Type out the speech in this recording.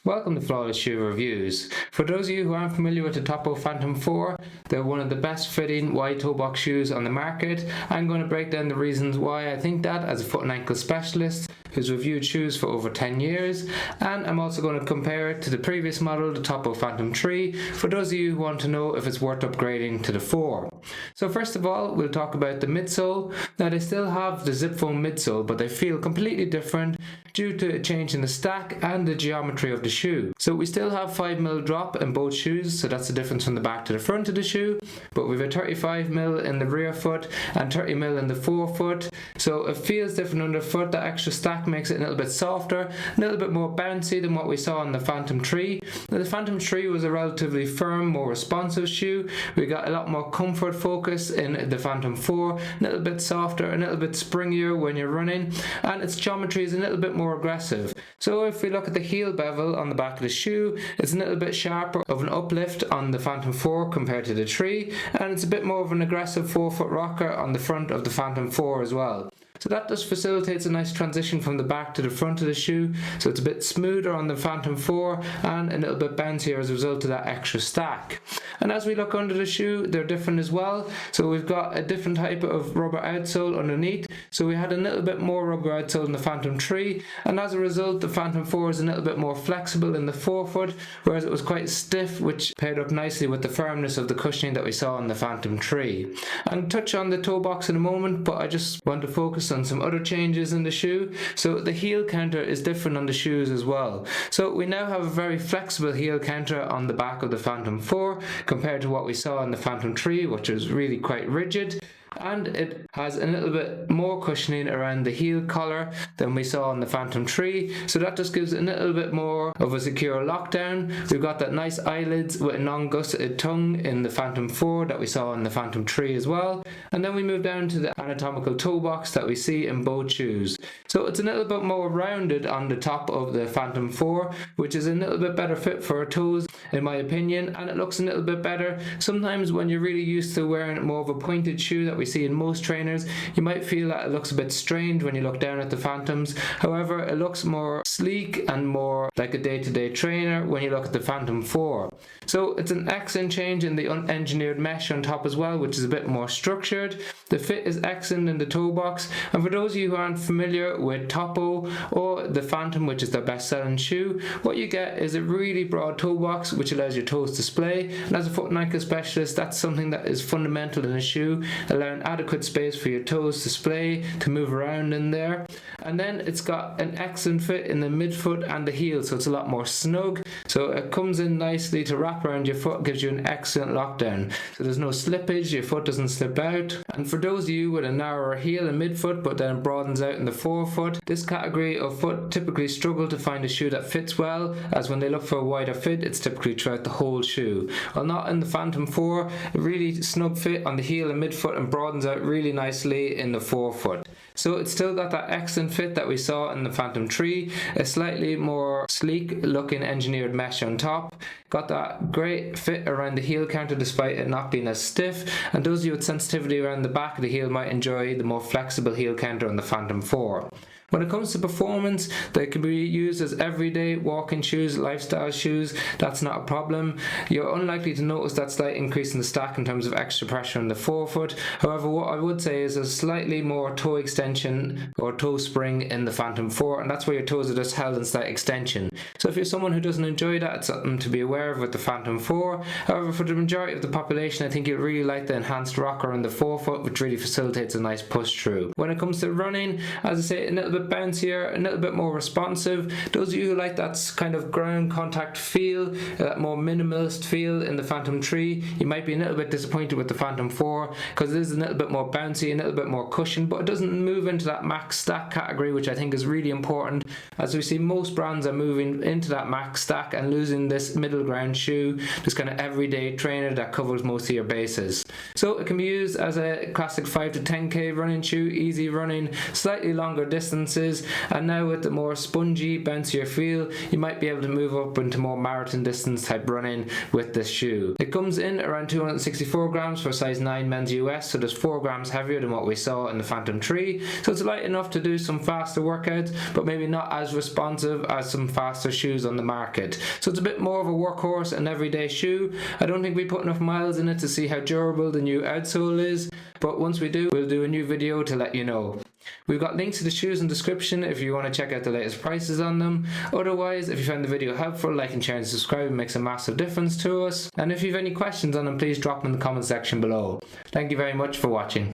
Welcome to Flawless Shoe Reviews. For those of you who aren't familiar with the Topo Phantom 4, they're one of the best fitting wide toe box shoes on the market. I'm going to break down the reasons why I think that as a foot and ankle specialist who's reviewed shoes for over 10 years, and I'm also going to compare it to the previous model, the Topo Phantom 3, for those of you who want to know if it's worth upgrading to the 4. So first of all, we'll talk about the midsole. Now they still have the zip foam midsole, but they feel completely different due to a change in the stack and the geometry of the shoe. So we still have 5mm drop in both shoes, so that's the difference from the back to the front of the shoe, but we have a 35mm in the rear foot and 30mm in the forefoot, so it feels different underfoot. That extra stack makes it a little bit softer, a little bit more bouncy than what we saw on the Phantom 3. Now the Phantom 3 was a relatively firm, more responsive shoe. We got a lot more comfort focus in the Phantom 4, a little bit softer, a little bit springier when you're running, and its geometry is a little bit more aggressive. So if we look at the heel bevel on the back of the shoe, it's a little bit sharper of an uplift on the Phantom 4 compared to the 3, and it's a bit more of an aggressive forefoot rocker on the front of the Phantom 4 as well. So that just facilitates a nice transition from the back to the front of the shoe, so it's a bit smoother on the Phantom 4 and a little bit bouncier as a result of that extra stack. And as we look under the shoe, they're different as well. So we've got a different type of rubber outsole underneath, so we had a little bit more rubber outsole in the Phantom 3, and as a result the Phantom 4 is a little bit more flexible in the forefoot, whereas it was quite stiff, which paired up nicely with the firmness of the cushioning that we saw in the Phantom 3. And touch on the toe box in a moment, but I just want to focus on some other changes in the shoe. So the heel counter is different on the shoes as well. So we now have a very flexible heel counter on the back of the Phantom 4 compared to what we saw in the Phantom 3, which was really quite rigid. And it has a little bit more cushioning around the heel collar than we saw on the Phantom 3, so that just gives it a little bit more of a secure lockdown. We've got that nice eyelids with a non-gusseted tongue in the Phantom 4 that we saw in the Phantom 3 as well, and then we move down to the anatomical toe box that we see in both shoes. So it's a little bit more rounded on the top of the Phantom 4, which is a little bit better fit for our toes in my opinion, and it looks a little bit better. Sometimes when you're really used to wearing more of a pointed shoe that we see in most trainers, you might feel that it looks a bit strange when you look down at the Phantoms. However, it looks more sleek and more like a day-to-day trainer when you look at the Phantom 4. So it's an excellent change in the unengineered mesh on top as well, which is a bit more structured. The fit is excellent in the toe box, and for those of you who aren't familiar with Topo or the Phantom, which is their best-selling shoe, what you get is a really broad toe box which allows your toes to splay, and as a foot and ankle specialist, that's something that is fundamental in a shoe, allowing adequate space for your toes to splay, to move around in there. And then it's got an excellent fit in the midfoot and the heel, so it's a lot more snug, so it comes in nicely to wrap around your foot, gives you an excellent lockdown, so there's no slippage, your foot doesn't slip out. And for those of you with a narrower heel and midfoot but then broadens out in the forefoot, this category of foot typically struggle to find a shoe that fits well, as when they look for a wider fit it's typically throughout the whole shoe. While not in the Phantom 4, a really snug fit on the heel and midfoot and broadens out really nicely in the forefoot. So it's still got that excellent fit that we saw in the Phantom 3, a slightly more sleek looking engineered mesh on top, got that great fit around the heel counter despite it not being as stiff, and those of you with sensitivity around the back of the heel might enjoy the more flexible heel counter on the Phantom 4. When it comes to performance, they can be used as everyday walking shoes, lifestyle shoes, that's not a problem. You're unlikely to notice that slight increase in the stack in terms of extra pressure on the forefoot. However, what I would say is a slightly more toe extension or toe spring in the Phantom 4, and that's where your toes are just held in slight extension. So if you're someone who doesn't enjoy that, it's something to be aware of with the Phantom 4. However, for the majority of the population, I think you'll really like the enhanced rocker in the forefoot, which really facilitates a nice push through. When it comes to running, as I say, a little bit bouncier, a little bit more responsive. Those of you who like that kind of ground contact feel, that more minimalist feel in the Phantom 3, you might be a little bit disappointed with the Phantom 4 because it is a little bit more bouncy, a little bit more cushion, but it doesn't move into that max stack category, which I think is really important, as we see most brands are moving into that max stack and losing this middle ground shoe, this kind of everyday trainer that covers most of your bases. So it can be used as a classic 5 to 10k running shoe, easy running, slightly longer distance distances, and now with the more spongy, bouncier feel, you might be able to move up into more marathon distance type running with this shoe. It comes in around 264 grams for size 9 men's US, so there's 4 grams heavier than what we saw in the Phantom 3, so it's light enough to do some faster workouts, but maybe not as responsive as some faster shoes on the market. So it's a bit more of a workhorse and everyday shoe. I don't think we put enough miles in it to see how durable the new outsole is, but once we do, we'll do a new video to let you know. We've got links to the shoes in the description if you want to check out the latest prices on them. Otherwise, if you found the video helpful, like and share and subscribe. It makes a massive difference to us. And if you have any questions on them, please drop them in the comment section below. Thank you very much for watching.